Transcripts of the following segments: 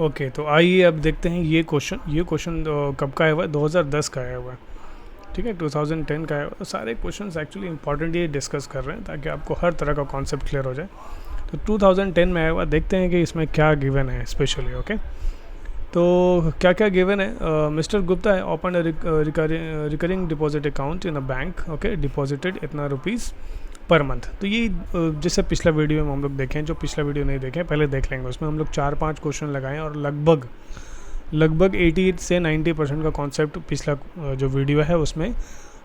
Okay, तो आइए अब देखते हैं ये क्वेश्चन कब का आया हुआ है, 2010 का आया हुआ है। ठीक है, 2010 का आया हुआ है। तो सारे क्वेश्चंस एक्चुअली इंपॉर्टेंट ये डिस्कस कर रहे हैं ताकि आपको हर तरह का कॉन्सेप्ट क्लियर हो जाए। तो 2010 में आया हुआ, देखते हैं कि इसमें क्या गिवन है स्पेशली। ओके, तो क्या क्या गिवन है। मिस्टर गुप्ता है open recurring deposit account in a bank. Okay, deposited इतना रुपीज़ पर मंथ। तो ये जैसे पिछला वीडियो में हम लोग देखें, जो पिछला वीडियो नहीं देखें पहले देख लेंगे, उसमें हम लोग 4-5 क्वेश्चन लगाएं और लगभग 80 से 90% का कॉन्सेप्ट पिछला जो वीडियो है उसमें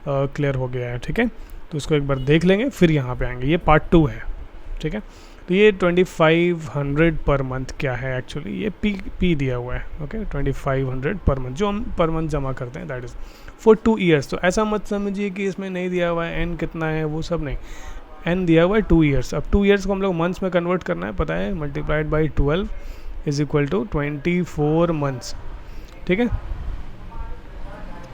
क्लियर हो गया है। ठीक है, तो उसको एक बार देख लेंगे फिर यहाँ पे आएंगे। ये पार्ट 2 है। ठीक है, तो ये 2500 पर मंथ क्या है एक्चुअली, ये पी दिया हुआ है। ओके, 2500 पर मंथ जो हम पर मंथ जमा करते हैं, दैट इज़ फॉर 2 ईयर्स। तो ऐसा मत समझिए कि इसमें नहीं दिया हुआ है एन कितना है, वो सब नहीं। एन दिया हुआ है 2 ईयर्स। अब 2 ईयर्स को हम लोग मंथ्स में कन्वर्ट करना है, पता है, multiplied by 12 is equal to 24 months. ठीक है,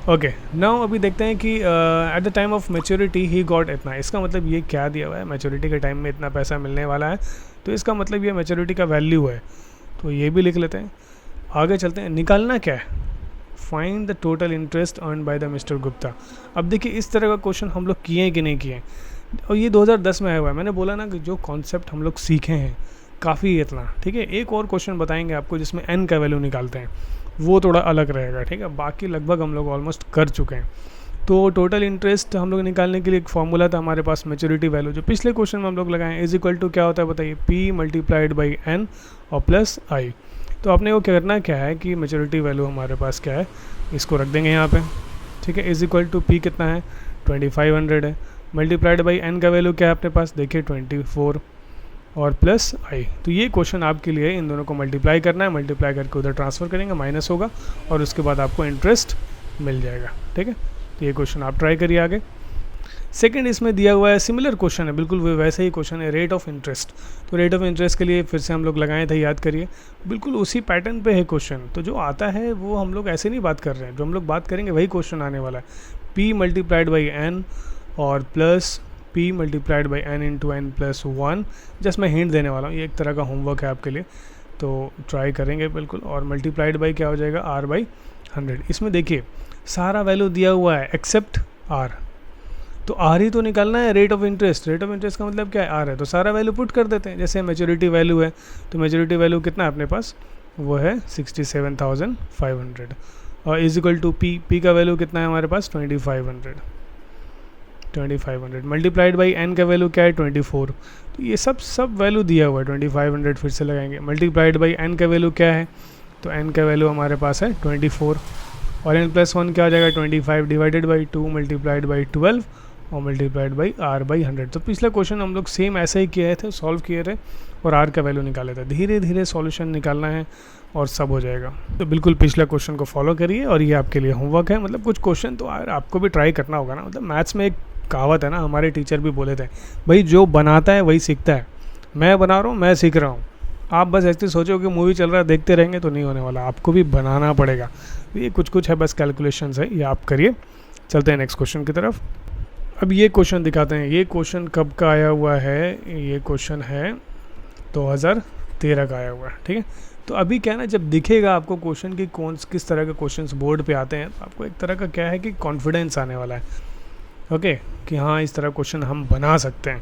ओके, नाउ अभी देखते हैं कि at the time of maturity he got इतना। इसका मतलब ये क्या दिया हुआ है, मेच्योरिटी के टाइम में इतना पैसा मिलने वाला है, तो इसका मतलब ये मेच्योरिटी का वैल्यू है। तो ये भी लिख लेते हैं। आगे चलते हैं, निकालना क्या है, find the total interest earn by the mister Gupta. अब देखिए इस तरह का क्वेश्चन हम लोग किए कि नहीं किए, और ये 2010 में आया हुआ है। मैंने बोला ना कि जो कॉन्सेप्ट हम लोग सीखे हैं काफ़ी इतना। ठीक है, एक और क्वेश्चन बताएंगे आपको जिसमें एन का वैल्यू निकालते हैं, वो थोड़ा अलग रहेगा। ठीक है, बाकी लगभग हम लोग ऑलमोस्ट कर चुके हैं। तो टोटल इंटरेस्ट हम लोग निकालने के लिए एक फॉर्मूला था हमारे पास, मैच्योरिटी वैल्यू, जो पिछले क्वेश्चन में हम लोग लगाए, इज इक्वल टू क्या होता है बताइए, पी मल्टीप्लाइड बाई एन और प्लस आई। तो आपने वो क्या करना क्या है कि मैच्योरिटी वैल्यू हमारे पास क्या है, इसको रख देंगे यहाँ पे। ठीक है, इज इक्वल टू पी कितना है, 2500 है, मल्टीप्लाइड बाई एन का वैल्यू क्या है अपने पास, देखिए 24 और प्लस आई। तो ये क्वेश्चन आपके लिए इन दोनों को मल्टीप्लाई करना है, मल्टीप्लाई करके उधर ट्रांसफ़र करेंगे, माइनस होगा और उसके बाद आपको इंटरेस्ट मिल जाएगा। ठीक है, तो ये क्वेश्चन आप ट्राई करिए आगे। सेकंड इसमें दिया हुआ है, सिमिलर क्वेश्चन है, बिल्कुल वैसा ही क्वेश्चन है, रेट ऑफ इंटरेस्ट। तो रेट ऑफ इंटरेस्ट के लिए फिर से हम लोग लगाए थे, याद करिए, बिल्कुल उसी पैटर्न पे है क्वेश्चन। तो जो आता है वो हम लोग ऐसे नहीं बात कर रहे हैं, जो हम लोग बात करेंगे वही क्वेश्चन आने वाला है। पी मल्टीप्लाइड बाई एन और plus P multiplied by n into n plus 1। Just मैं हिंट देने वाला हूँ, ये एक तरह का होमवर्क है आपके लिए, तो ट्राई करेंगे बिल्कुल। और मल्टीप्लाइड बाई क्या हो जाएगा, आर बाई 100। इसमें देखिए सारा वैल्यू दिया हुआ है एक्सेप्ट आर, तो आर ही तो निकालना है, rate of interest. Rate of interest का मतलब क्या है, आर है, तो सारा वैल्यू पुट कर देते हैं। जैसे मेच्योरिटी वैल्यू है, तो मेच्योरिटी वैल्यू कितना है अपने पास, वो है 67,500 और इज इक्वल टू पी का वैल्यू कितना है हमारे पास, 2500 मल्टीप्लाइड बाई एन का वैल्यू क्या है, 24। तो ये सब वैल्यू दिया हुआ है। 2500 फिर से लगाएंगे, मल्टीप्लाइड बाई एन का वैल्यू क्या है, तो एन का वैल्यू हमारे पास है 24 और एन प्लस 1 क्या हो जाएगा, 25 डिवाइडेड बाई 2 मल्टीप्लाइड बाई 12 और मल्टीप्लाइड बाई आर बाई 100। तो पिछला क्वेश्चन हम लोग सेम ऐसे ही किए थे, सॉल्व किए थे और आर का वैल्यू निकाले थे। धीरे धीरे सॉल्यूशन निकालना है और सब हो जाएगा। तो बिल्कुल पिछला क्वेश्चन को फॉलो करिए और ये आपके लिए होमवर्क है। मतलब कुछ क्वेश्चन तो आपको भी ट्राई करना होगा ना। मतलब मैथ्स में एक कहावत है ना, हमारे टीचर भी बोले थे, भाई जो बनाता है वही सीखता है। मैं बना रहा हूँ, मैं सीख रहा हूँ। आप बस ऐसे सोचो कि मूवी चल रहा है देखते रहेंगे तो नहीं होने वाला, आपको भी बनाना पड़ेगा। ये कुछ है, बस कैलकुलेशंस है, ये आप करिए। चलते हैं नेक्स्ट क्वेश्चन की तरफ। अब ये क्वेश्चन दिखाते हैं। ये क्वेश्चन कब का आया हुआ है, ये क्वेश्चन है 2013 का आया हुआ है। ठीक है, तो अभी क्या है ना, जब दिखेगा आपको क्वेश्चन की किस तरह के क्वेश्चंस बोर्ड पे आते हैं, तो आपको एक तरह का क्या है कि कॉन्फिडेंस आने वाला है। ओके, कि हाँ इस तरह क्वेश्चन हम बना सकते हैं।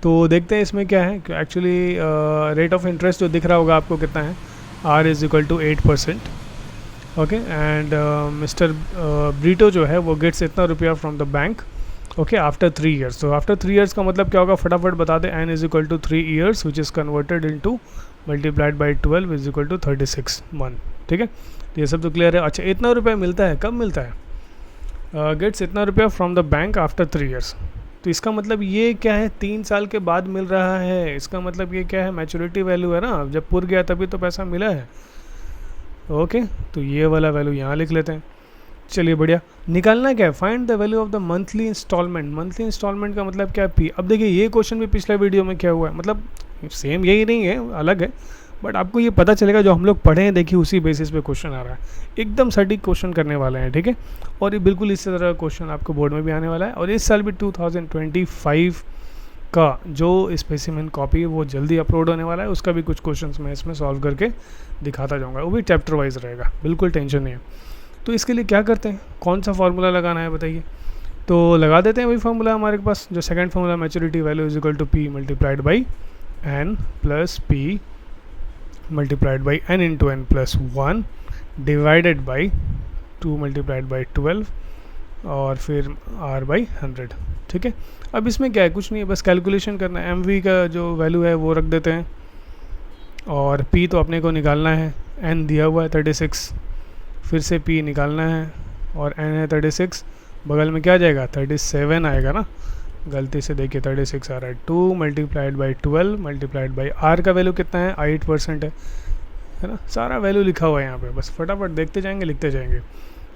तो देखते हैं इसमें क्या है कि एक्चुअली रेट ऑफ इंटरेस्ट जो दिख रहा होगा आपको कितना है, R is equal to 8%। Okay, and mister Brito जो है वो गेट्स इतना रुपया from the bank. Okay, after 3 years. तो आफ्टर 3 ईयर्स का मतलब क्या होगा, फटाफट बता दें। N is equal to 3 years which is converted into multiplied by 12 is equal to 36 month. ठीक है, तो ये सब तो क्लियर है। अच्छा, इतना रुपया मिलता है, कब मिलता है, गेट्स इतना रुपया from the bank after 3 years. तो इसका मतलब ये क्या है, 3 साल के बाद मिल रहा है। इसका मतलब ये क्या है, मैच्योरिटी वैल्यू है ना, जब पुर गया तभी तो पैसा मिला है। ओके, तो ये वाला वैल्यू यहाँ लिख लेते हैं। चलिए बढ़िया, निकालना क्या है, find the value of the monthly instalment. Monthly instalment का मतलब क्या है, पी। अब देखिए ये क्वेश्चन भी पिछले वीडियो में क्या हुआ है, मतलब सेम यही नहीं है, अलग है, बट आपको ये पता चलेगा जो हम लोग पढ़े हैं, देखिए उसी बेसिस पे क्वेश्चन आ रहा है। एकदम सटीक क्वेश्चन करने वाले हैं। ठीक है, और ये बिल्कुल इसी तरह का क्वेश्चन आपको बोर्ड में भी आने वाला है। और इस साल भी 2025 का जो स्पेसिमेन कॉपी है वो जल्दी अपलोड होने वाला है, उसका भी कुछ क्वेश्चंस मैं इसमें सॉल्व करके दिखाता जाऊँगा, वो भी चैप्टर वाइज रहेगा, बिल्कुल टेंशन नहीं है। तो इसके लिए क्या करते हैं, कौन सा फार्मूला लगाना है बताइए। तो लगा देते हैं वही फार्मूला हमारे पास जो second formula, maturity value is equal to P multiplied by N plus P multiplied by n into n plus 1 divided by 2 multiplied by 12 और फिर r बाई 100। ठीक है, अब इसमें क्या है, कुछ नहीं है, बस कैलकुलेशन करना है। mv का जो वैल्यू है वो रख देते हैं और p तो अपने को निकालना है, n दिया हुआ है 36, फिर से p निकालना है और n है 36, बगल में क्या आ जाएगा 37 आएगा ना, गलती से देखिए 36 आ रहा है। 2 multiplied by 12 multiplied by r का वैल्यू कितना है 8% है ना, सारा वैल्यू लिखा हुआ है यहाँ पे, बस फटाफट देखते जाएंगे लिखते जाएंगे।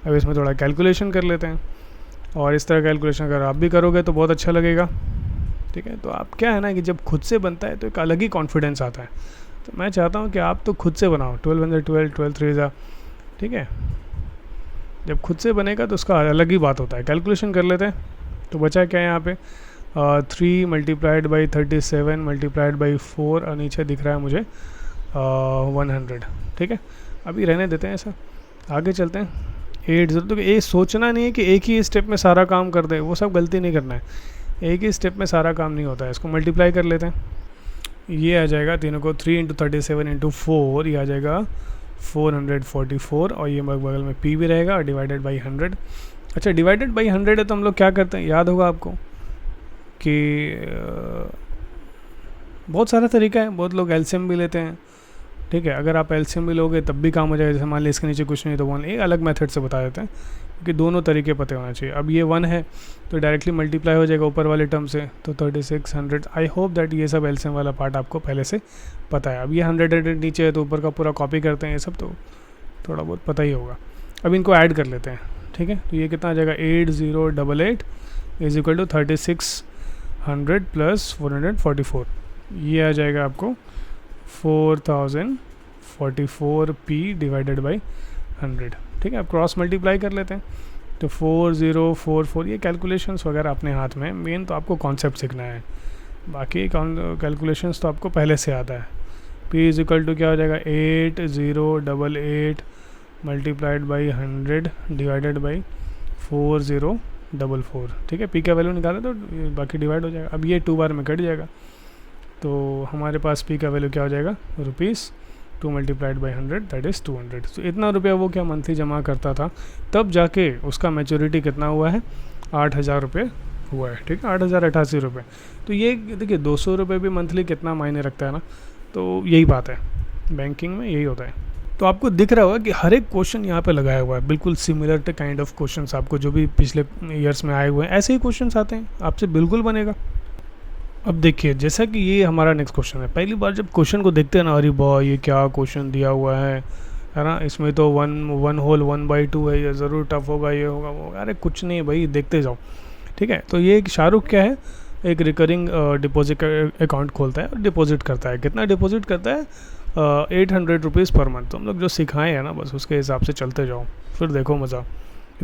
अब इसमें थोड़ा कैलकुलेशन कर लेते हैं और इस तरह कैलकुलेशन अगर आप भी करोगे तो बहुत अच्छा लगेगा। ठीक है, तो आप क्या है ना कि जब खुद से बनता है तो एक अलग ही कॉन्फिडेंस आता है, तो मैं चाहता हूँ कि आप तो खुद से बनाओ। 12 12 12 3 ठीक है, जब खुद से बनेगा तो उसका अलग ही बात होता है। कैलकुलेशन कर लेते हैं, तो बचा क्या है यहाँ पे 3 मल्टीप्लाइड बाई 37 मल्टीप्लाइड बाई 4 और नीचे दिख रहा है मुझे 100। ठीक है, अभी रहने देते हैं ऐसा, आगे चलते हैं। 8 तो ये सोचना नहीं है कि एक ही स्टेप में सारा काम कर दे, वो सब गलती नहीं करना है, एक ही स्टेप में सारा काम नहीं होता है। इसको मल्टीप्लाई कर लेते हैं, ये आ जाएगा तीनों को 3 इंटू 37 इंटू 4, ये आ जाएगा 444 और ये बगल में p भी रहेगा और डिवाइडेड बाई 100। अच्छा, डिवाइडेड बाई 100 है तो हम लोग क्या करते हैं, याद होगा आपको कि बहुत सारा तरीका है, बहुत लोग एलसीएम भी लेते हैं। ठीक है, अगर आप एलसीएम भी लोगे तब भी काम हो जाएगा। जैसे मान लीजिए इसके नीचे कुछ नहीं तो 1, एक अलग मेथड से बता देते हैं क्योंकि दोनों तरीके पता होना चाहिए। अब ये 1 है तो डायरेक्टली मल्टीप्लाई हो जाएगा ऊपर वाले टर्म से, तो 3600। आई होप दैट ये सब एलसीएम वाला पार्ट आपको पहले से पता है। अब ये 100 नीचे है तो ऊपर का पूरा कॉपी करते हैं, ये सब तो थोड़ा बहुत पता ही होगा। अब इनको ऐड कर लेते हैं। ठीक है, तो ये कितना आ जाएगा 8088 इज इक्वल टू 3600 प्लस 444, ये आ जाएगा आपको 4044 p डिवाइडेड बाई 100। ठीक है, अब क्रॉस मल्टीप्लाई कर लेते हैं, तो 4044, ये कैलकुलेशंस वगैरह अपने हाथ में, मेन तो आपको कॉन्सेप्ट सीखना है, बाकी कैलकुलेशंस तो आपको पहले से आता है। p इज इक्वल टू क्या हो जाएगा 8088 मल्टीप्लाइड बाई 100 डिवाइडेड बाई 4044। ठीक है, p का वैल्यू निकाले तो बाकी डिवाइड हो जाएगा। अब ये 2 बार में कट जाएगा, तो हमारे पास p का वैल्यू क्या हो जाएगा ₹2 मल्टीप्लाइड बाई 100 दैट इज़ 200। तो इतना रुपया वो क्या मंथली जमा करता था, तब जाके उसका मैच्योरिटी कितना हुआ है 8000 रुपये हुआ है। ठीक है, 8088 रुपये। तो ये देखिए 200 रुपये भी मंथली कितना मायने रखता है ना, तो यही बात है, बैंकिंग में यही होता है। तो आपको दिख रहा होगा कि हर एक क्वेश्चन यहाँ पे लगाया हुआ है, बिल्कुल similar to kind of questions आपको जो भी पिछले ईयर्स में आए हुए हैं ऐसे ही क्वेश्चंस आते हैं, आपसे बिल्कुल बनेगा। अब देखिए जैसा कि ये हमारा नेक्स्ट क्वेश्चन है, पहली बार जब क्वेश्चन को देखते हैं ना, अरे बॉय ये क्या क्वेश्चन दिया हुआ है ना, इसमें तो 1 होल 1/2 है, ये ज़रूर टफ होगा, ये होगा वो होगा। अरे कुछ नहीं भाई, देखते जाओ। ठीक है, तो ये शाहरुख क्या है, एक रिकरिंग डिपॉजिट अकाउंट खोलता है और डिपॉजिट करता है। कितना डिपॉजिट करता है 800 रुपीज़ पर मंथ। तो हम लोग जो सिखाए हैं ना बस उसके हिसाब से चलते जाओ, फिर देखो मज़ा।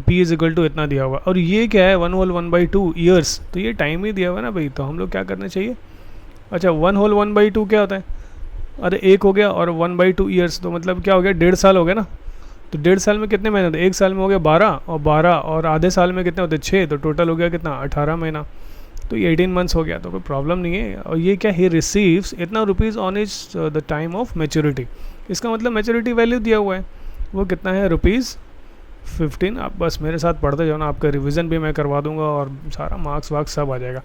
p इज इक्वल टू इतना दिया हुआ, और ये क्या है 1 होल 1/2 ईयर्स, तो ये टाइम ही दिया हुआ है ना भाई, तो हम लोग क्या करना चाहिए। अच्छा 1 होल 1/2 क्या होता है, अरे 1 हो गया, और 1/2 ईयर्स तो मतलब क्या हो गया 1.5 साल हो गया ना। तो 1.5 साल में कितने महीने होते हैं, 1 साल में हो गया 12 और आधे साल में कितने होते हैं 6, तो टोटल हो गया कितना 18 महीना, तो ये 18 मंथ्स हो गया, तो कोई प्रॉब्लम नहीं है। और ये क्या, ही रिसीव्स इतना rupees on is the time of maturity, इसका मतलब मैच्योरिटी वैल्यू दिया हुआ है, वो कितना है ₹15। आप बस मेरे साथ पढ़ते जाओ ना, आपका रिवीजन भी मैं करवा दूंगा और सारा मार्क्स वार्क्स सब आ जाएगा।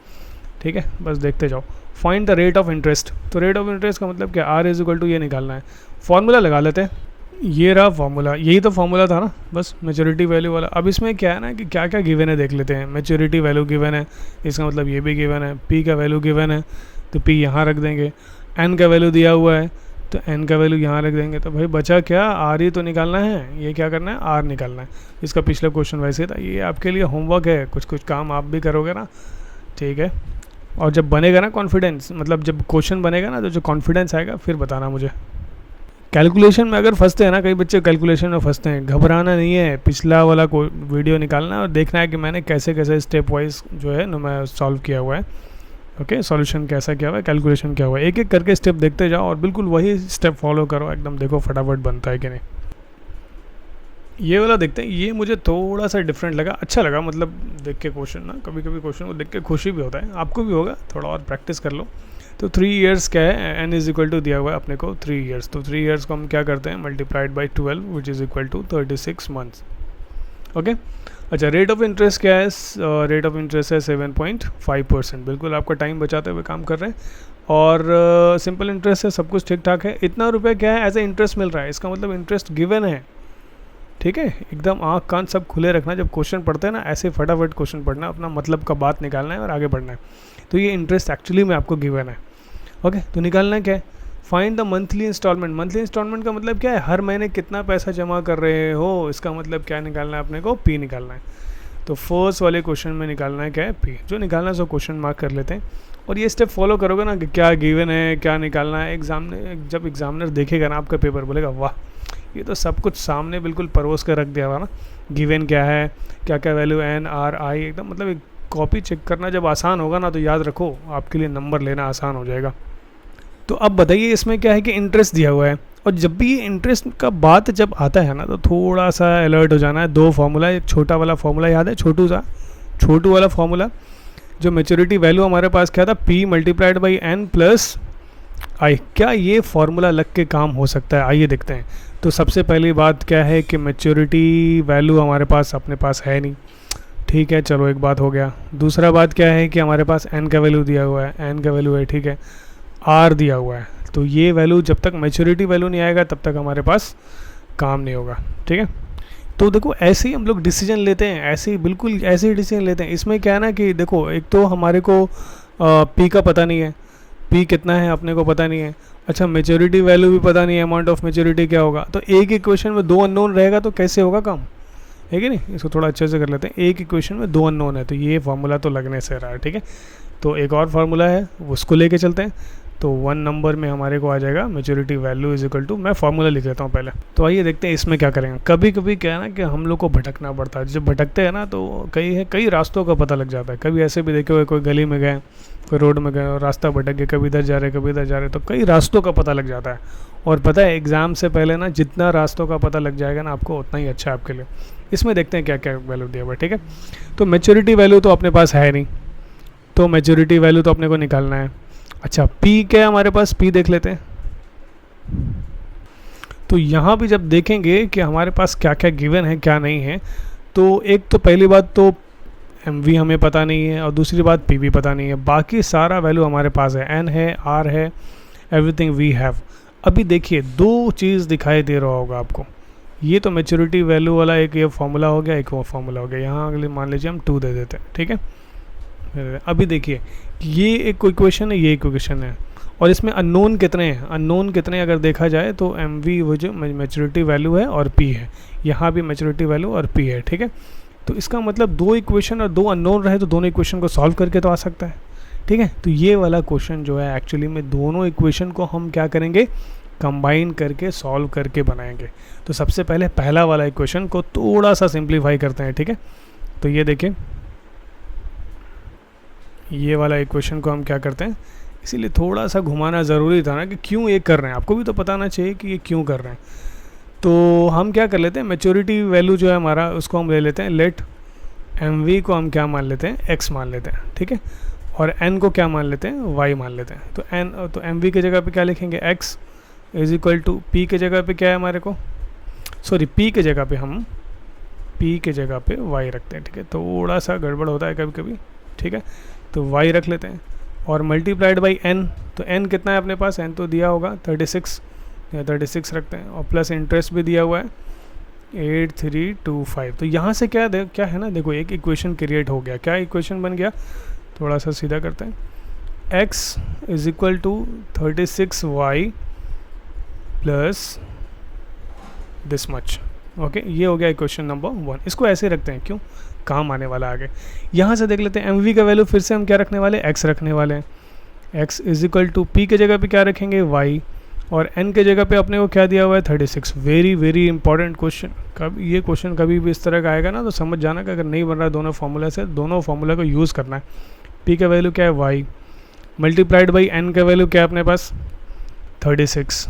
ठीक है, बस देखते जाओ। Find the rate of interest, तो रेट ऑफ इंटरेस्ट का मतलब क्या, R इज इक्वल टू ये निकालना है। फॉर्मूला लगा लेते हैं, ये रहा फॉर्मूला, यही तो फॉर्मूला था ना बस, मैच्योरिटी वैल्यू वाला। अब इसमें क्या है ना कि क्या क्या गिवन है देख लेते हैं। मैच्योरिटी वैल्यू गिवन है, इसका मतलब ये भी गिवन है। p का वैल्यू गिवन है तो p यहाँ रख देंगे। n का वैल्यू दिया हुआ है तो n का वैल्यू यहाँ रख देंगे। तो भाई बचा क्या, r ही तो निकालना है, ये क्या करना है r निकालना है। इसका पिछला क्वेश्चन वैसे था, ये आपके लिए होमवर्क है, कुछ कुछ काम आप भी करोगे ना। ठीक है, और जब बनेगा ना कॉन्फिडेंस, मतलब जब क्वेश्चन बनेगा ना तो जो कॉन्फिडेंस आएगा फिर बताना मुझे। कैलकुलेशन में अगर फंसते हैं ना, कई बच्चे कैलकुलेशन में फंसते हैं, घबराना नहीं है, पिछला वाला वीडियो निकालना और देखना है कि मैंने कैसे कैसे स्टेप वाइज जो है ना मैं सॉल्व किया हुआ है। ओके सॉल्यूशन कैसा क्या हुआ है, कैलकुलेशन क्या हुआ है, एक एक करके स्टेप देखते जाओ और बिल्कुल वही स्टेप फॉलो करो एकदम, देखो फटाफट बनता है कि नहीं। ये वाला देखते हैं, ये मुझे थोड़ा सा डिफरेंट लगा, अच्छा लगा, मतलब देख के क्वेश्चन ना, कभी कभी क्वेश्चन को देख के खुशी भी होता है, आपको भी होगा, थोड़ा और प्रैक्टिस कर लो। तो 3 इयर्स क्या है, n इज इक्वल टू दिया हुआ है अपने को 3 इयर्स, तो 3 इयर्स को हम क्या करते हैं multiplied by 12 which is equal to 36 months. Okay अच्छा, रेट ऑफ इंटरेस्ट क्या है, रेट ऑफ इंटरेस्ट है 7.5%, बिल्कुल आपका टाइम बचाते हुए काम कर रहे हैं, और सिंपल इंटरेस्ट है, सब कुछ ठीक ठाक है। इतना रुपये क्या है एज ए इंटरेस्ट मिल रहा है, इसका मतलब इंटरेस्ट गिवन है, ठीक है। एकदम आँख कान सब खुले रखना, जब क्वेश्चन पढ़ते हैं ना ऐसे फटाफट क्वेश्चन पढ़ना, अपना मतलब का बात निकालना है और आगे बढ़ना है। तो ये इंटरेस्ट एक्चुअली में आपको गिवन है। ओके तो निकालना क्या है, find the monthly instalment. Monthly instalment का मतलब क्या है, हर महीने कितना पैसा जमा कर रहे हो, इसका मतलब क्या निकालना है अपने को, पी निकालना है। तो फर्स्ट वाले क्वेश्चन में निकालना है क्या है, पी। जो निकालना है सो क्वेश्चन मार्क कर लेते हैं, और ये स्टेप फॉलो करोगे ना कि क्या गिवन है क्या निकालना है, जब एग्जामिनर देखेगा ना आपका पेपर, बोलेगा वाह ये तो सब कुछ सामने बिल्कुल परोस कर रख दिया हुआ ना, गिवन क्या है, क्या क्या वैल्यू एन आर आई, एकदम मतलब एक कॉपी चेक करना जब आसान होगा ना, तो याद रखो आपके लिए नंबर लेना आसान हो जाएगा। तो अब बताइए इसमें क्या है कि इंटरेस्ट दिया हुआ है, और जब भी ये इंटरेस्ट का बात जब आता है ना, तो थोड़ा सा अलर्ट हो जाना है। 2 फार्मूला, एक छोटा वाला फार्मूला याद है, छोटू वाला फार्मूला, जो मेच्योरिटी वैल्यू हमारे पास क्या था, P multiplied by N plus I. क्या ये फार्मूला लग के काम हो सकता है, आइए देखते हैं। तो सबसे पहली बात क्या है कि मेच्योरिटी वैल्यू हमारे पास अपने पास है नहीं, ठीक है चलो एक बात हो गया। दूसरा बात क्या है कि हमारे पास एन का वैल्यू दिया हुआ है, एन का वैल्यू है, ठीक है, आर दिया हुआ है। तो ये वैल्यू जब तक मेच्योरिटी वैल्यू नहीं आएगा तब तक हमारे पास काम नहीं होगा, ठीक है। तो देखो ऐसे ही हम लोग डिसीजन लेते हैं, ऐसे ही बिल्कुल ऐसे ही डिसीजन लेते हैं। इसमें क्या है ना कि देखो एक तो हमारे को पी का पता नहीं है, पी कितना है अपने को पता नहीं है, अच्छा मेच्योरिटी वैल्यू भी पता नहीं है, अमाउंट ऑफ मेच्योरिटी क्या होगा। तो एक इक्वेशन में 2 अननोन रहेगा तो कैसे होगा काम, है कि नहीं। इसको थोड़ा अच्छे से कर लेते हैं, एक इक्वेशन में 2 अननोन है, तो ये फार्मूला तो लगने से रहा है, ठीक है। तो एक और फार्मूला है उसको लेके चलते हैं। तो 1 नंबर में हमारे को आ जाएगा maturity value is equal to, मैं फार्मूला लिख लेता हूँ पहले। तो आइए देखते हैं इसमें क्या करेंगे। कभी कभी क्या है ना कि हम लोग को भटकना पड़ता है, जब भटकते हैं ना तो कई रास्तों का पता लग जाता है। कभी ऐसे भी देखे हुए कोई गली में गए, कोई रोड में गए और रास्ता भटक गए, कभी इधर जा रहे कभी इधर जा रहे, तो कई रास्तों का पता लग जाता है। और पता है एग्ज़ाम से पहले ना जितना रास्तों का पता लग जाएगा ना आपको, उतना ही अच्छा है आपके लिए। इसमें देखते हैं क्या क्या वैल्यू दिया हुआ है, ठीक है। तो मेच्योरिटी वैल्यू तो अपने पास है नहीं, तो मेच्योरिटी वैल्यू तो अपने को निकालना है। अच्छा पी क्या है हमारे पास, पी देख लेते हैं। तो यहाँ भी जब देखेंगे कि हमारे पास क्या क्या गिवन है क्या नहीं है, तो एक तो पहली बात तो MV हमें पता नहीं है, और दूसरी बात पी भी पता नहीं है, बाकी सारा वैल्यू हमारे पास है, एन है, आर है, एवरीथिंग वी हैव। अभी देखिए 2 चीज़ दिखाई दे रहा होगा आपको, ये तो मेच्योरिटी वैल्यू वाला एक ये फार्मूला हो गया, एक वो फार्मूला हो गया। यहाँ अगले मान लीजिए हम 2 दे देते हैं, ठीक है। अभी देखिए ये एक इक्वेशन है, ये इक्वेशन है, और इसमें अननोन कितने हैं, अननोन कितने अगर देखा जाए तो MV वो जो मेच्योरिटी वैल्यू है और P है, यहाँ भी मेच्योरिटी वैल्यू और P है, ठीक है। तो इसका मतलब 2 इक्वेशन और 2 अननोन रहे तो दोनों इक्वेशन को सॉल्व करके तो आ सकता है, ठीक है। तो ये वाला क्वेश्चन जो है एक्चुअली में दोनों इक्वेशन को हम क्या करेंगे, कंबाइन करके सॉल्व करके बनाएंगे। तो सबसे पहले पहला वाला इक्वेशन को थोड़ा सा सिंप्लीफाई करते हैं, ठीक है। तो ये देखिए ये वाला इक्वेशन को हम क्या करते हैं, इसीलिए थोड़ा सा घुमाना ज़रूरी था ना कि क्यों ये कर रहे हैं, आपको भी तो पता ना चाहिए कि ये क्यों कर रहे हैं। तो हम क्या कर लेते हैं, मेच्योरिटी वैल्यू जो है हमारा उसको हम ले लेते हैं, लेट MV को हम क्या मान लेते हैं, x मान लेते हैं, ठीक है। और n को क्या मान लेते हैं, y मान लेते हैं। तो MV की जगह पे क्या लिखेंगे, x is equal to, P के जगह पे क्या है हमारे को, सॉरी P के जगह पे हम P के जगह पे y रखते हैं, ठीक है। थोड़ा सा गड़बड़ होता है कभी कभी, ठीक है। तो y रख लेते हैं और मल्टीप्लाइड बाई n, तो n कितना है अपने पास, n तो दिया होगा 36, या 36 रखते हैं, और प्लस इंटरेस्ट भी दिया हुआ है 8325। तो यहाँ से क्या है ना, देखो एक इक्वेशन क्रिएट हो गया, क्या इक्वेशन बन गया, थोड़ा सा सीधा करते हैं, x is equal to 36y plus this much, okay. ये हो गया इक्वेशन नंबर 1। इसको ऐसे रखते हैं, क्यों, काम आने वाला आगे। यहाँ से देख लेते हैं MV का वैल्यू फिर से हम क्या रखने वाले, x रखने वाले हैं। x is equal to, P के जगह पे क्या रखेंगे, y, और n के जगह पे अपने को क्या दिया हुआ है, 36। Very very important question. कभी ये क्वेश्चन कभी भी इस तरह का आएगा ना, तो समझ जाना कि अगर नहीं बन रहा है दोनों फार्मूला से, दोनों फार्मूला को यूज़ करना है। P का वैल्यू क्या है, y, मल्टीप्लाइड बाई एन का वैल्यू क्या है अपने पास 36,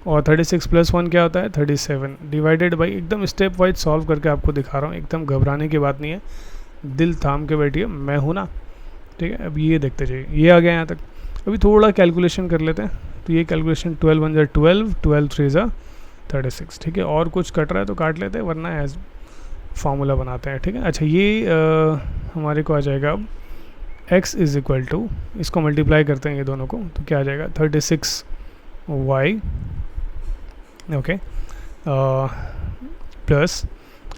और 36 प्लस 1 क्या होता है 37, डिवाइडेड बाई, एकदम स्टेप वाइज सॉल्व करके आपको दिखा रहा हूँ, एकदम घबराने की बात नहीं है, दिल थाम के बैठिए, मैं हूँ ना, ठीक है। अब ये देखते जाइए, ये आ गया यहाँ तक। अभी थोड़ा कैलकुलेशन कर लेते हैं, तो ये कैलकुलेशन 12 1 ज़ा 12, 12 3 ज़ा 36, ठीक है। और कुछ कट रहा है तो काट लेते हैं, वरना एज फार्मूला बनाते हैं, ठीक है। अच्छा, ये हमारे को आ जाएगा अब x इज़ इक्वल टू, इसको मल्टीप्लाई करते हैं ये दोनों को, तो क्या आ जाएगा 36y, ओके, प्लस,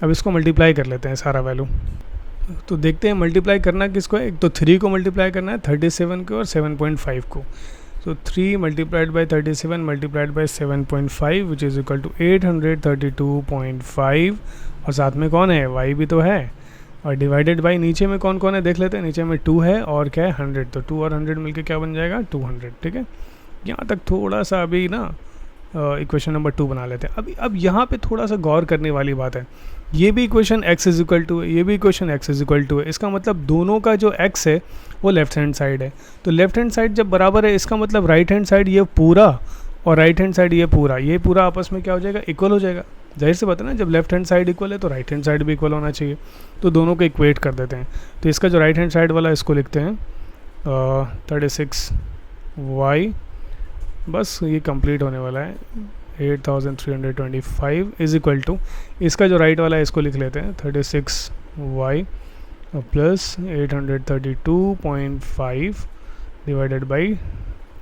अब इसको मल्टीप्लाई कर लेते हैं सारा वैल्यू, तो देखते हैं मल्टीप्लाई करना किसको है। एक तो 3 को मल्टीप्लाई करना है 37 को और 7.5 को, तो 3 multiplied by 37 multiplied by 7.5 which is equal to 832.5, और साथ में कौन है y भी तो है, और डिवाइडेड बाई नीचे में कौन कौन है देख लेते हैं, नीचे में 2 है और क्या है 100, तो 2 और 100 मिलके क्या बन जाएगा 200, ठीक है। यहाँ तक थोड़ा सा अभी ना इक्वेशन नंबर 2 बना लेते हैं। अब यहाँ पे थोड़ा सा गौर करने वाली बात है, ये भी equation x is equal to है, ये भी equation x is equal to है, इसका मतलब दोनों का जो x है वो लेफ्ट हैंड साइड है, तो लेफ्ट हैंड साइड जब बराबर है इसका मतलब राइट हैंड साइड ये पूरा और राइट हैंड साइड ये पूरा आपस में क्या हो जाएगा इक्वल हो जाएगा। जाहिर से बात है ना, जब लेफ्ट हैंड साइड इक्वल है तो राइट हैंड साइड भी इक्वल होना चाहिए, तो दोनों को इक्वेट कर देते हैं। तो इसका जो राइट हैंड साइड वाला इसको लिखते हैं 36y, बस ये कंप्लीट होने वाला है 8325 इज इक्वल टू, इसका जो राइट वाला है इसको लिख लेते हैं 36y plus 832.5 divided by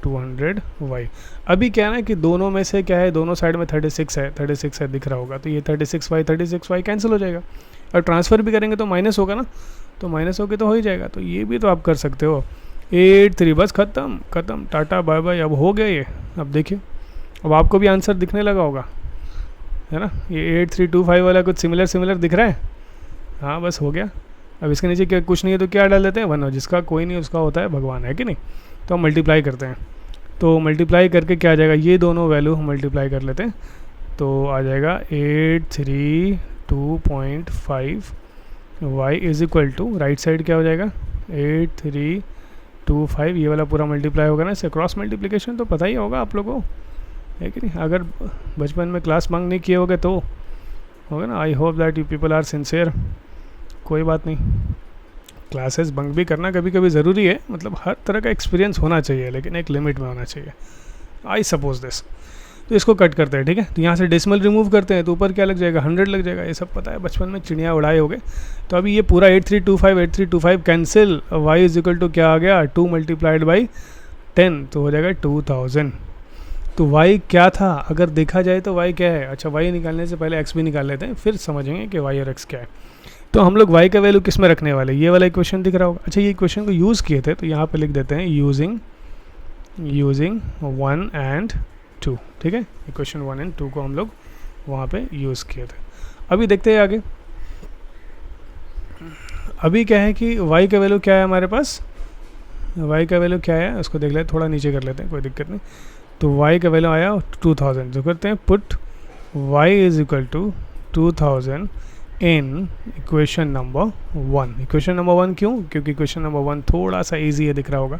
200y। अभी क्या है ना कि दोनों में से क्या है, दोनों साइड में 36 है दिख रहा होगा, तो ये 36y कैंसिल हो जाएगा, और ट्रांसफ़र भी करेंगे तो माइनस होगा ना, तो माइनस होके तो हो ही जाएगा, तो ये भी तो आप कर सकते हो। 83 बस ख़त्म टाटा बाय बाय, अब हो गया ये। अब देखिए, अब आपको भी आंसर दिखने लगा होगा, है ना, ये 8325 वाला कुछ सिमिलर दिख रहा है, हाँ बस हो गया। अब इसके नीचे क्या कुछ नहीं है तो क्या डाल देते हैं 1, जिसका कोई नहीं उसका होता है भगवान, है कि नहीं। तो हम मल्टीप्लाई करते हैं, तो मल्टीप्लाई करके क्या आ जाएगा, ये दोनों वैल्यू हम मल्टीप्लाई कर लेते हैं, तो आ जाएगा 832.5 y is equal to, right side क्या हो जाएगा 8325, ये वाला पूरा मल्टीप्लाई होगा ना, इससे क्रॉस मल्टीप्लिकेशन तो पता ही होगा आप लोगों को, है कि नहीं। अगर बचपन में क्लास बंक नहीं किए होगे तो होगा ना। I hope that you people are sincere. कोई बात नहीं, क्लासेस बंक भी करना कभी कभी ज़रूरी है, मतलब हर तरह का एक्सपीरियंस होना चाहिए, लेकिन एक लिमिट में होना चाहिए। आई सपोज दिस, तो इसको कट करते हैं, ठीक है। तो यहाँ से डेसिमल रिमूव करते हैं, तो ऊपर क्या लग जाएगा 100 लग जाएगा, ये सब पता है, बचपन में चिड़िया उड़ाए हो गए। तो अभी ये पूरा 8325 cancel, y is equal to क्या आ गया 2 मल्टीप्लाइड बाई 10, तो हो जाएगा 2000। तो y क्या था अगर देखा जाए तो y क्या है, अच्छा y निकालने से पहले x भी निकाल लेते हैं, फिर समझेंगे कि y और x क्या है। तो हम लोग y का वैल्यू किस में रखने वाले, ये वाला इक्वेशन दिख रहा होगा। अच्छा, ये इक्वेशन को यूज़ किए थे, तो यहाँ पे लिख देते हैं यूजिंग 1 and 2, ठीक है। इक्वेशन 1 and 2 को हम लोग वहाँ पे यूज़ किए थे। अभी देखते हैं आगे, अभी क्या है कि y का वैल्यू क्या है हमारे पास, y का वैल्यू क्या है उसको देख लेते, थोड़ा नीचे कर लेते हैं, कोई दिक्कत नहीं। तो y का वैल्यू आया 2000, जो करते हैं put y is equal to 2000 in equation number 1। Equation number 1 क्यों, क्योंकि इक्वेशन नंबर 1 थोड़ा सा इजी है, दिख रहा होगा।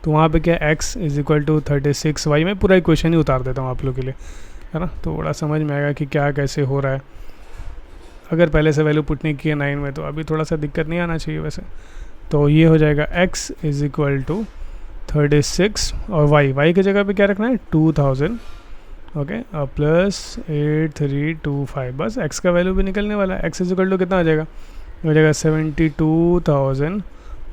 तो वहाँ पे क्या x is equal to 36y, मैं पूरा इक्वेशन ही उतार देता हूँ आप लोग के लिए, है ना, थोड़ा समझ में आएगा कि क्या कैसे हो रहा है। अगर पहले से वैल्यू पुट नहीं किया 9 में तो अभी थोड़ा सा दिक्कत नहीं आना चाहिए वैसे। तो ये हो जाएगा x इज इक्वल टू 36 और y की जगह पे क्या रखना है 2000, ओके, प्लस 8325, बस x का वैल्यू भी निकलने वाला है। x इज इक्वल टू कितना आ जाएगा, हो जाएगा 72,000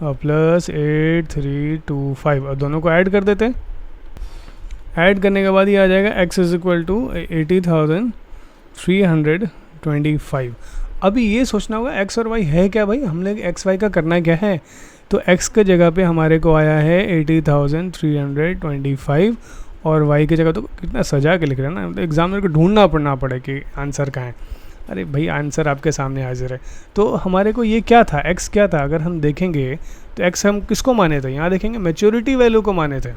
प्लस 8325, और दोनों को ऐड कर देते हैं। ऐड करने के बाद ये आ जाएगा x इज इक्वल टू 80,325। अभी ये सोचना होगा x और y है क्या भाई, हमने x y का करना क्या है। तो x के जगह पे हमारे को आया है 80,325 और y की जगह तो कितना सजा के लिख रहे हैं ना, मतलब एग्जामिनर को ढूंढना पड़ना पड़े कि आंसर कहाँ है। अरे भाई आंसर आपके सामने हाजिर है। तो हमारे को ये क्या था, x क्या था, अगर हम देखेंगे तो x हम किसको माने थे, यहाँ देखेंगे मैच्योरिटी वैल्यू को माने थे।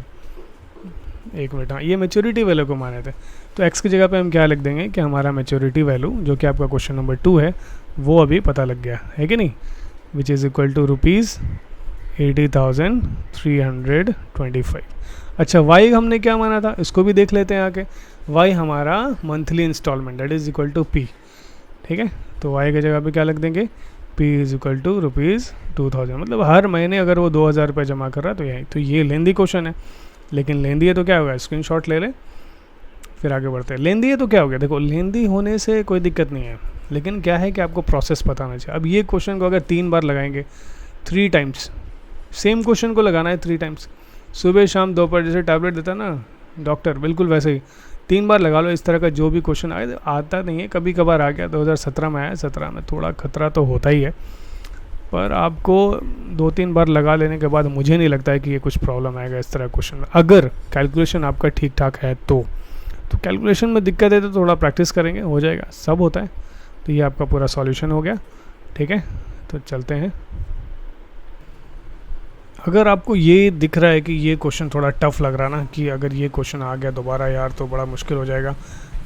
एक मिनट, हाँ ये मैच्योरिटी वैल्यू को माने थे। तो x की जगह पे हम क्या लिख देंगे कि हमारा मैच्योरिटी वैल्यू, जो कि आपका क्वेश्चन नंबर 2 है, वो अभी पता लग गया है कि नहीं, विच इज़ इक्वल टू 80,325। अच्छा y हमने क्या माना था, इसको भी देख लेते हैं आके। y हमारा monthly instalment that is equal to p, ठीक है। तो y की जगह पे क्या लिख देंगे, p इज़ इक्वल टू ₹2000, मतलब हर महीने अगर वो 2000 रुपये जमा कर रहा है तो यही। तो ये लेंदी क्वेश्चन है, लेकिन लेंदी है तो क्या होगा, स्क्रीनशॉट ले ले, फिर आगे बढ़ते हैं। लेंदी है तो क्या हो गया, देखो लेंदी होने से कोई दिक्कत नहीं है, लेकिन क्या है कि आपको प्रोसेस पता होना चाहिए। अब ये क्वेश्चन को अगर 3 बार लगाएंगे, 3 टाइम्स सेम क्वेश्चन को लगाना है 3 टाइम्स, सुबह शाम दोपहर, जैसे टैबलेट देता है ना डॉक्टर, बिल्कुल वैसे ही 3 बार लगा लो। इस तरह का जो भी क्वेश्चन आए, आता नहीं है, कभी कभार आ गया, 2017 में आया, 17 में थोड़ा खतरा तो होता ही है, पर आपको 2-3 बार लगा लेने के बाद मुझे नहीं लगता है कि ये कुछ प्रॉब्लम आएगा इस तरह क्वेश्चन में, अगर कैलकुलेशन आपका ठीक ठाक है तो कैलकुलेशन में दिक्कत है तो थोड़ा प्रैक्टिस करेंगे, हो जाएगा, सब होता है। तो ये आपका पूरा सॉल्यूशन हो गया, ठीक है। तो चलते हैं। अगर आपको ये दिख रहा है कि ये क्वेश्चन थोड़ा टफ लग रहा ना, कि अगर ये क्वेश्चन आ गया दोबारा यार तो बड़ा मुश्किल हो जाएगा,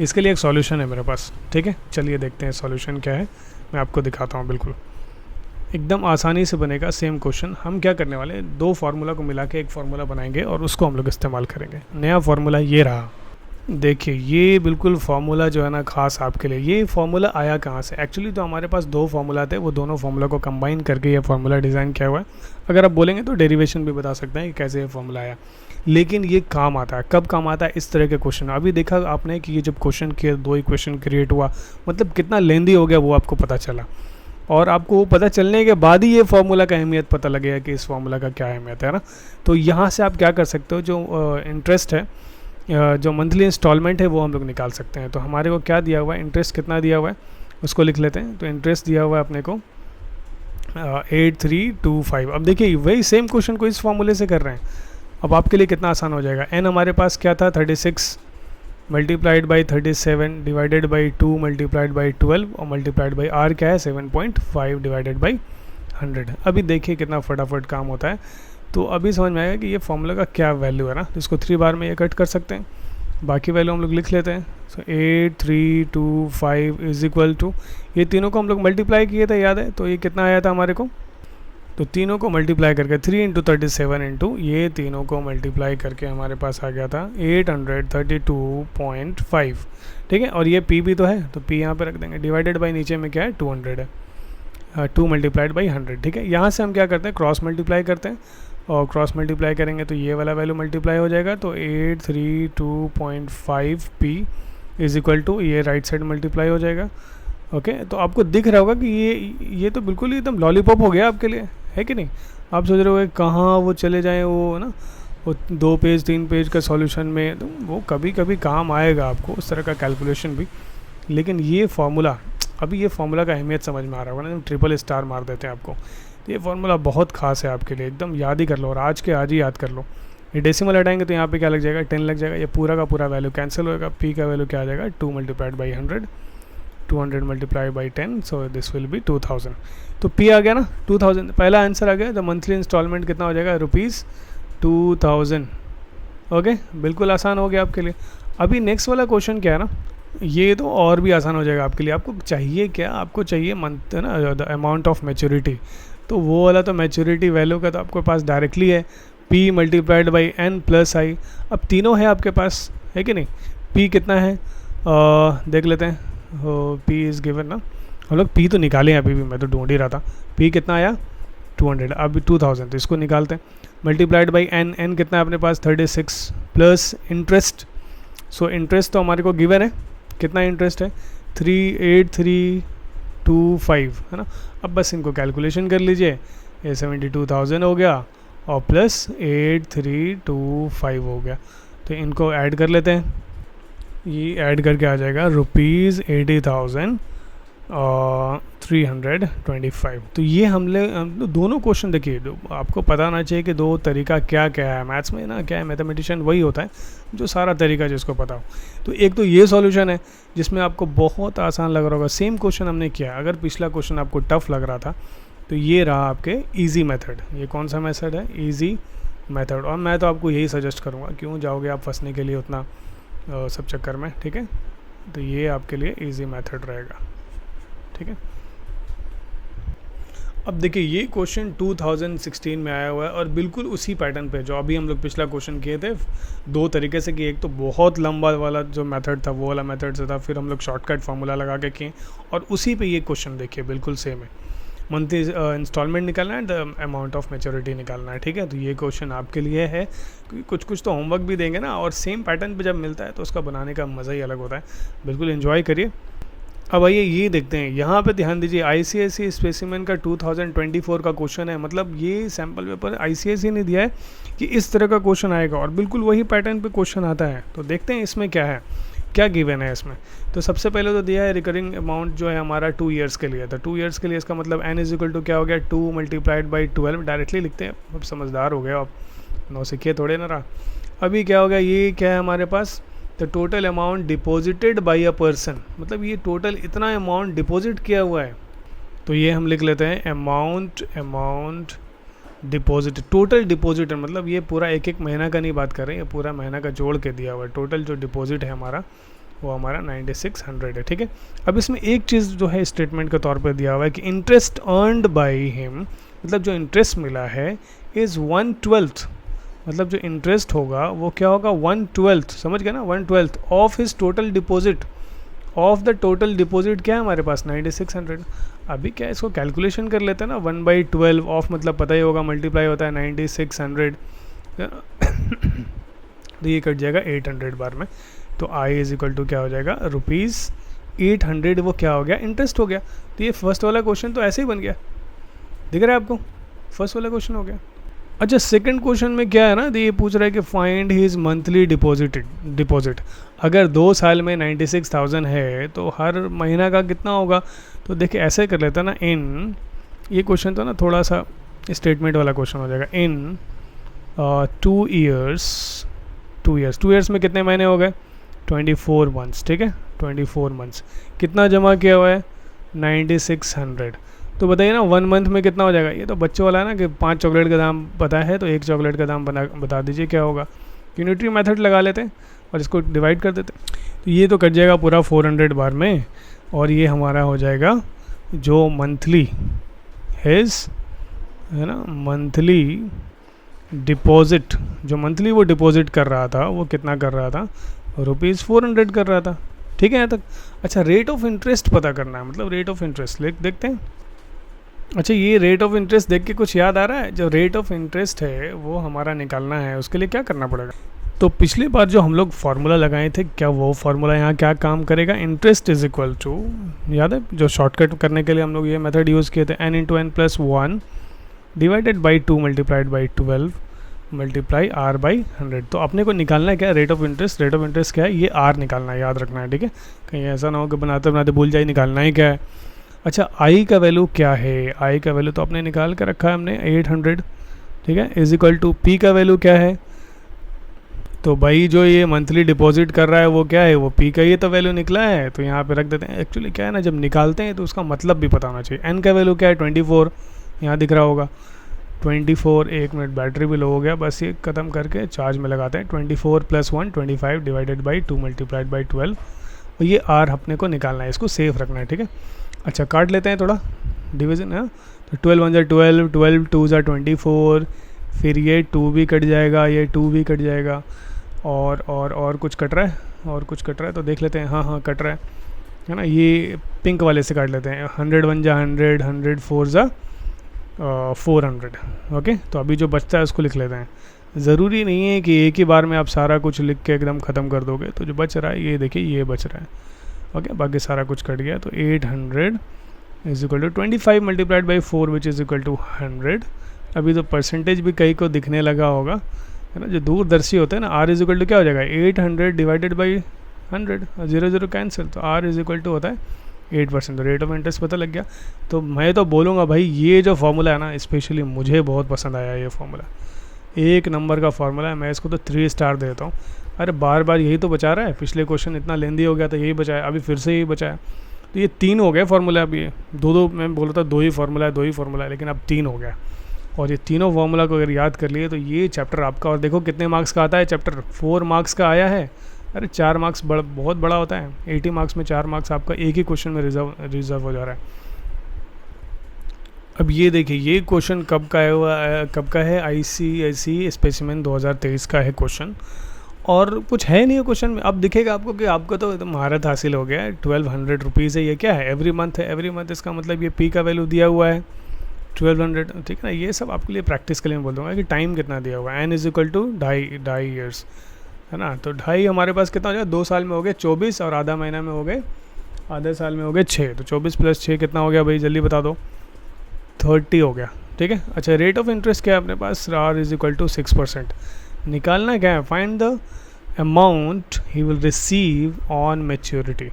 इसके लिए एक सॉल्यूशन है मेरे पास, ठीक है। चलिए देखते हैं सॉल्यूशन क्या है, मैं आपको दिखाता हूँ। बिल्कुल एकदम आसानी से बनेगा सेम क्वेश्चन। हम क्या करने वाले हैं, 2 फार्मूला को मिला के एक फार्मूला बनाएंगे और उसको हम लोग इस्तेमाल करेंगे। नया फार्मूला ये रहा, देखिए ये बिल्कुल फार्मूला जो है ना खास आपके लिए। ये फार्मूला आया कहाँ से, एक्चुअली तो हमारे पास 2 फार्मूला थे, वो दोनों फार्मूला को कंबाइन करके ये फार्मूला डिज़ाइन किया हुआ है। अगर आप बोलेंगे तो डेरिवेशन भी बता सकते हैं कि कैसे ये फार्मूला आया, लेकिन ये काम आता है। कब काम आता है, इस तरह के क्वेश्चन। अभी देखा आपने कि ये जब क्वेश्चन किया, 2 इक्वेशन क्रिएट हुआ, मतलब कितना लेंदी हो गया वो आपको पता चला, और आपको वो पता चलने के बाद ही ये फार्मूला का अहमियत पता लगेगा कि इस फार्मूला का क्या अहमियत है ना। तो यहाँ से आप क्या कर सकते हो, जो इंटरेस्ट है, जो मंथली इंस्टॉलमेंट है, वो हम लोग निकाल सकते हैं। तो हमारे को क्या दिया हुआ है, इंटरेस्ट कितना दिया हुआ है उसको लिख लेते हैं। तो इंटरेस्ट दिया हुआ है अपने को 8325। अब देखिए वही सेम क्वेश्चन को इस फॉर्मूले से कर रहे हैं। अब आपके लिए कितना आसान हो जाएगा। n हमारे पास क्या था, 36 multiplied by 37 divided by 2 multiplied by 12 और मल्टीप्लाइड बाई r क्या है 7.5 डिवाइडेड बाई 100। अभी देखिए कितना फटाफट काम होता है। तो अभी समझ में आएगा कि ये फॉर्मूला का क्या वैल्यू है ना। तो इसको 3 बार में ये कट कर सकते हैं, बाकी वैल्यू हम लोग लिख लेते हैं। सो 8325 इज इक्वल टू, ये तीनों को हम लोग मल्टीप्लाई किए थे, याद है। तो ये कितना आया था हमारे को, तो तीनों को मल्टीप्लाई करके 3 इंटू 37 इंटू ये तीनों को मल्टीप्लाई करके हमारे पास आ गया था 832.5, ठीक है। और ये p भी तो है, तो p यहाँ पे रख देंगे, डिवाइडेड बाई नीचे में क्या है 200 है, 2 मल्टीप्लाइड बाई 100, ठीक है। यहाँ से हम क्या करते हैं, क्रॉस मल्टीप्लाई करते हैं, और क्रॉस मल्टीप्लाई करेंगे तो ये वाला वैल्यू मल्टीप्लाई हो जाएगा। तो 832.5p इज इक्वल टू, ये राइट साइड मल्टीप्लाई हो जाएगा। ओके तो आपको दिख रहा होगा कि ये तो बिल्कुल ही एकदम लॉलीपॉप हो गया आपके लिए, है कि नहीं। आप सोच रहे हो कहाँ वो चले जाएं, वो ना वो 2 पेज 3 पेज का सॉल्यूशन में, तो वो कभी कभी काम आएगा आपको उस तरह का कैलकुलेशन भी। लेकिन ये फार्मूला, अभी ये फार्मूला का अहमियत समझ में आ रहा होगा ना, ट्रिपल स्टार मार देते हैं आपको। तो ये फार्मूला बहुत खास है आपके लिए, एकदम याद ही कर लो, और आज के आज ही याद कर लो। ये डेसिमल हटाएंगे तो यहाँ पे क्या लग जाएगा, 10 लग जाएगा। ये पूरा का पूरा वैल्यू कैंसिल होएगा। p का वैल्यू क्या आ जाएगा, 2 multiplied by 100, 200 multiply by 10, so this will be 2000। तो p आ गया ना 2000, पहला आंसर आ गया। तो मंथली इंस्टॉलमेंट कितना हो जाएगा, ₹2000। ओके बिल्कुल आसान हो गया आपके लिए। अभी नेक्स्ट वाला क्वेश्चन क्या है ना, ये तो और भी आसान हो जाएगा आपके लिए। आपको चाहिए क्या, आपको चाहिए मंथ है ना, द अमाउंट ऑफ मैच्योरिटी। तो वो वाला तो मैच्योरिटी वैल्यू का तो आपके पास डायरेक्टली है, p multiplied by n plus i। अब तीनों है आपके पास, है कि नहीं। p कितना है देख लेते हैं, p इज़ गिवन ना, हम लोग p तो निकाले हैं, अभी भी मैं तो ढूंढ ही रहा था। p कितना आया 200, अभी 2000, तो इसको निकालते हैं। मल्टीप्लाइड बाई n, n कितना है अपने पास 36 प्लस इंटरेस्ट। सो इंटरेस्ट तो हमारे को गिवन है, कितना इंटरेस्ट है 38325, है ना। अब बस इनको कैलकुलेशन कर लीजिए, ये 72,000 हो गया और प्लस 8325 हो गया। तो इनको ऐड कर लेते हैं, ये ऐड करके आ जाएगा ₹80,325। तो ये हमने दोनों क्वेश्चन देखिए, आपको पता होना चाहिए कि 2 तरीका क्या क्या है मैथ्स में ना, क्या है मैथमेटिशियन वही होता है जो सारा तरीका जिसको पता हो। तो एक तो ये सॉल्यूशन है जिसमें आपको बहुत आसान लग रहा होगा, सेम क्वेश्चन हमने किया। अगर पिछला क्वेश्चन आपको टफ लग रहा था तो ये रहा आपके इजी मेथड। ये कौन सा मेथड है, इजी मेथड। और मैं तो आपको यही सजेस्ट करूँगा, क्यों जाओगे आप फंसने के लिए उतना सब चक्कर में, ठीक है। तो ये आपके लिए इजी मेथड रहेगा, ठीक है। अब देखिए ये क्वेश्चन 2016 में आया हुआ है और बिल्कुल उसी पैटर्न पे जो अभी हम लोग पिछला क्वेश्चन किए थे, दो तरीके से कि एक तो बहुत लंबा वाला जो मेथड था वो वाला मेथड से था, फिर हम लोग शॉर्टकट फार्मूला लगा के किए और उसी पे ये क्वेश्चन देखिए बिल्कुल सेम है। मंथली इंस्टॉलमेंट निकालना है, द अमाउंट ऑफ मैच्योरिटी निकालना है, ठीक है। तो ये क्वेश्चन आपके लिए है, क्योंकि कुछ कुछ तो होमवर्क भी देंगे ना, और सेम पैटर्न पे जब मिलता है तो उसका बनाने का मज़ा ही अलग होता है। बिल्कुल एंजॉय करिए। अब आइए ये देखते हैं, यहाँ पे ध्यान दीजिए ICSE स्पेसिमेन का 2024 का क्वेश्चन है। मतलब ये सैम्पल पेपर ICSE ने दिया है कि इस तरह का क्वेश्चन आएगा और बिल्कुल वही पैटर्न पे क्वेश्चन आता है। तो देखते हैं इसमें क्या है, क्या गिवन है इसमें। तो सबसे पहले तो दिया है रिकरिंग अमाउंट जो है हमारा 2 ईयर्स के लिए। तो 2 ईयर्स के लिए इसका मतलब n इज इक्वल टू क्या हो गया, 2 मल्टीप्लाइड बाई 12। डायरेक्टली लिखते हैं, अब समझदार हो गया, अब नौसिखिए थोड़े ना रहा। अभी क्या हो गया, ये क्या है हमारे पास, the total amount deposited by a person, मतलब ये टोटल इतना अमाउंट डिपॉजिट किया हुआ है। तो ये हम लिख लेते हैं अमाउंट डिपॉजिट, टोटल डिपॉजिट, मतलब ये पूरा एक एक महीना का नहीं बात कर रहे हैं, ये पूरा महीना का जोड़ के दिया हुआ है। टोटल जो डिपॉजिट है हमारा वो हमारा 9600 है, ठीक है। अब इसमें एक चीज़ जो है स्टेटमेंट के तौर पे दिया हुआ है कि इंटरेस्ट अर्नड बाई हिम, मतलब जो इंटरेस्ट मिला है इज़ 1/12, मतलब जो इंटरेस्ट होगा वो क्या होगा 1/12, समझ गए ना, 1/12 of his total deposit. Of the total deposit क्या है हमारे पास 9600। अभी क्या इसको कैलकुलेशन कर लेते हैं ना, 1/12 ऑफ मतलब पता ही होगा मल्टीप्लाई होता है 9600 तो ये कट जाएगा 800 बार में। तो आई इज इक्वल टू क्या हो जाएगा ₹800, वो क्या हो गया, इंटरेस्ट हो गया। तो ये फर्स्ट वाला क्वेश्चन तो ऐसे ही बन गया, दिख रहा है आपको, फर्स्ट वाला क्वेश्चन हो गया। अच्छा सेकंड क्वेश्चन में क्या है ना, तो ये पूछ रहा है कि फाइंड हिज मंथली डिपॉजिट। अगर 2 साल में 96,000 है तो हर महीना का कितना होगा। तो देखिए ऐसे कर लेता ना, इन, ये क्वेश्चन तो ना थोड़ा सा स्टेटमेंट वाला क्वेश्चन हो जाएगा। इन 2 ईयर्स में कितने महीने हो गए, 24 मंथ्स, ठीक है, 24 मंथ्स। कितना जमा किया हुआ है 9600। तो बताइए ना 1 मंथ में कितना हो जाएगा। ये तो बच्चों वाला है ना कि 5 चॉकलेट का दाम पता है तो 1 चॉकलेट का दाम बता दीजिए क्या होगा। यूनिटरी मेथड लगा लेते हैं और इसको डिवाइड कर देते हैं। तो ये तो कट जाएगा पूरा 400 बार में, और ये हमारा हो जाएगा जो मंथली हिज है ना, मंथली डिपॉजिट, जो मंथली वो डिपॉजिट कर रहा था वो कितना कर रहा था, ₹400 कर रहा था, ठीक है यहाँ तक। अच्छा रेट ऑफ इंटरेस्ट पता करना है, मतलब रेट ऑफ इंटरेस्ट देखते हैं। अच्छा ये रेट ऑफ इंटरेस्ट देख के कुछ याद आ रहा है, जो रेट ऑफ इंटरेस्ट है वो हमारा निकालना है, उसके लिए क्या करना पड़ेगा। तो पिछली बार जो हम लोग फार्मूला लगाए थे, क्या वो फार्मूला यहाँ क्या काम करेगा, इंटरेस्ट इज इक्वल टू, याद है जो शॉर्टकट करने के लिए हम लोग ये मेथड यूज़ किए थे, n/n+1 divided by 2 multiplied by 12 multiply r/100। तो अपने को निकालना है क्या, rate of interest. Rate of interest क्या है, ये r निकालना है, याद रखना है, ठीक है, कहीं ऐसा ना हो कि बनाते बनाते भूल जाए निकालना ही क्या है। अच्छा i का वैल्यू क्या है, i का वैल्यू तो अपने निकाल के रखा है हमने 800, ठीक है, इज इक्वल टू p का वैल्यू क्या है। तो भाई जो ये मंथली डिपॉजिट कर रहा है वो क्या है, वो p का ये तो वैल्यू निकला है, तो यहाँ पे रख देते हैं। एक्चुअली क्या है ना, जब निकालते हैं तो उसका मतलब भी पता होना चाहिए। n का वैल्यू क्या है 24, यहाँ दिख रहा होगा 24। 1 मिनट बैटरी भी लो हो गया, बस ये ख़त्म करके चार्ज में लगाते हैं। 24 + 1 25 डिवाइडेड बाई 2 मल्टीप्लाइड बाई 12, और ये r अपने को निकालना है, इसको सेफ रखना है, ठीक है। अच्छा काट लेते हैं थोड़ा डिवीज़न है, तो 12 1 12, 12 2 24, फिर ये 2 भी कट जाएगा, ये 2 भी कट जाएगा, और कुछ कट रहा है, और कुछ कट रहा है तो देख लेते हैं। हाँ कट रहा है ना, ये पिंक वाले से काट लेते हैं। 100 1 100, 100 4 400, ओके। तो अभी जो बचता है उसको लिख लेते हैं। ज़रूरी नहीं है कि एक ही बार में आप सारा कुछ लिख के एकदम ख़त्म कर दोगे, तो जो बच रहा है ये देखिए, ये बच रहा है, ओके, बाकी सारा कुछ कट गया। तो 800 is equal to 25 multiplied by 4 which is equal to 100। अभी तो परसेंटेज भी कहीं को दिखने लगा होगा, है ना, जो दूरदर्शी होते हैं ना। r इज इक्वल टू क्या हो जाएगा 800 डिवाइडेड बाई 100, 0 0 कैंसिल, तो r इज इक्वल टू होता है 8%। तो रेट ऑफ इंटरेस्ट पता लग गया। तो मैं तो बोलूँगा भाई ये जो फार्मूला है ना, स्पेशली मुझे बहुत पसंद आया ये फार्मूला, 1 नंबर का फार्मूला है। मैं इसको तो 3 स्टार देता हूँ। अरे बार बार यही तो बचा रहा है, पिछले क्वेश्चन इतना लेंदी हो गया था यही बचाया, अभी फिर से यही बचाया। तो ये 3 हो गए फार्मूला। अभी ये दो मैं बोल रहा था 2 ही फार्मूला है, लेकिन अब 3 हो गया। और ये तीनों फार्मूला को अगर याद कर लिए तो ये चैप्टर आपका, और देखो कितने मार्क्स का आता है चैप्टर, 4 मार्क्स का आया है। अरे 4 मार्क्स बहुत बड़ा होता है। 80 मार्क्स में 4 मार्क्स आपका एक ही क्वेश्चन में रिजर्व हो जा रहा है। अब ये देखिए, ये क्वेश्चन कब का है हुआ, कब का है, ICSE स्पेसिमेन 2023 का है क्वेश्चन, और कुछ है नहीं क्वेश्चन में। अब दिखेगा आपको कि आपको तो एकदम महारत हासिल हो गया है। 1200 रुपीज़ है, ये क्या है, एवरी मंथ है, एवरी मंथ इसका मतलब ये पी का वैल्यू दिया हुआ है 1200, ठीक है ना। ये सब आपके लिए प्रैक्टिस के लिए मैं बोल दूँगा कि टाइम कितना दिया हुआ है, n इक्वल टू ढाई ईयर्स, है ना। तो ढाई हमारे पास कितना हो जाएगा, 2 साल में हो गए 24 और आधा महीना में हो गए, आधे साल में हो गए 6, तो 24 + 6 कितना हो गया भाई, जल्दी बता दो, 30 हो गया, ठीक है। अच्छा, रेट ऑफ इंटरेस्ट क्या है अपने पास, r इक्वल टू 6%। निकालना क्या है, find the amount he will receive on maturity.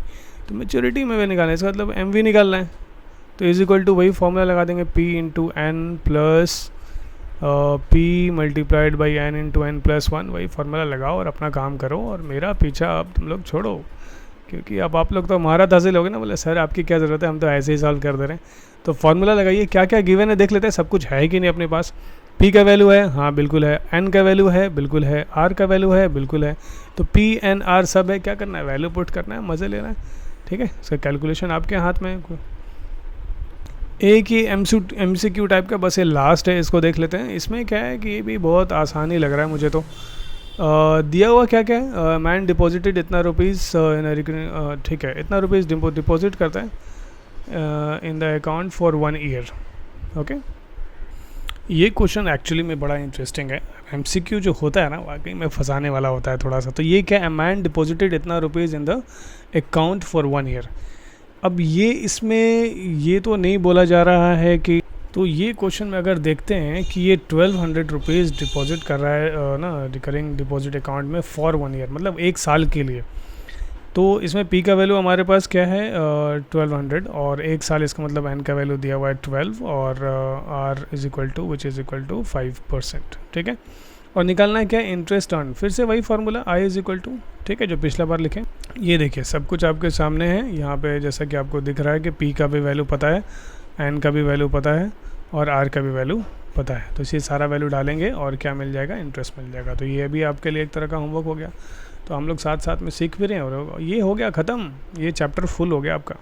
तो मैच्योरिटी में भी निकालना है, इसका मतलब MV निकालना है, तो इज इक्वल टू वही फॉर्मूला लगा देंगे, P into n plus P multiplied by n into n plus 1, वही फार्मूला लगाओ और अपना काम करो, और मेरा पीछा अब तुम लोग छोड़ो, क्योंकि अब आप लोग तो महारत हासिल हो गए ना, बोले सर आपकी क्या ज़रूरत है, हम तो ऐसे ही सॉल्व कर दे रहे हैं। तो फार्मूला लगाइए, क्या क्या गिवन है देख लेते हैं, सब कुछ है कि नहीं अपने पास। P का वैल्यू है, हाँ बिल्कुल है, N का वैल्यू है, बिल्कुल है, R का वैल्यू है, बिल्कुल है। तो P N R सब है, क्या करना है, वैल्यू पुट करना है, मज़े लेना है, ठीक है। इसका कैलकुलेशन आपके हाथ में है। एक ही MCQ टाइप का बस ये लास्ट है, इसको देख लेते हैं। इसमें क्या है कि ये भी बहुत आसान ही लग रहा है मुझे तो। दिया हुआ क्या क्या है, मैन डिपॉजिटेड इतना रुपीज़ इन, ठीक है, इतना रुपीज़ डिपॉजिट करता है in the account for 1 year, okay. ये क्वेश्चन एक्चुअली में बड़ा इंटरेस्टिंग है। MCQ जो होता है ना, वाकई में फंसाने वाला होता है थोड़ा सा। तो ये क्या है, मैन डिपॉजिटेड इतना rupees in the account for 1 year. अब ये इसमें ये तो नहीं बोला जा रहा है कि, तो ये क्वेश्चन में अगर देखते हैं कि ये 1200 रुपीज़ डिपॉजिट कर रहा है ना रिकरिंग डिपॉजिट अकाउंट में फॉर 1 ईयर, मतलब 1 साल के लिए। तो इसमें P का वैल्यू हमारे पास क्या है 1200, और 1 साल इसका मतलब N का वैल्यू दिया हुआ है 12, और R is equal to which is equal to 5%, ठीक है। और निकालना है क्या, इंटरेस्ट अर्न, फिर से वही formula I is equal to, ठीक है, जो पिछला बार लिखे। ये देखिए सब कुछ आपके सामने है यहाँ पे, जैसा कि आपको दिख रहा है कि P का भी वैल्यू पता है, N का भी वैल्यू पता है, और R का भी वैल्यू पता है। तो इसे सारा वैल्यू डालेंगे और क्या मिल जाएगा, इंटरेस्ट मिल जाएगा। तो ये भी आपके लिए एक तरह का होमवर्क हो गया। तो हम लोग साथ साथ में सीख भी रहे हैं, और ये हो गया ख़त्म, ये चैप्टर फुल हो गया आपका।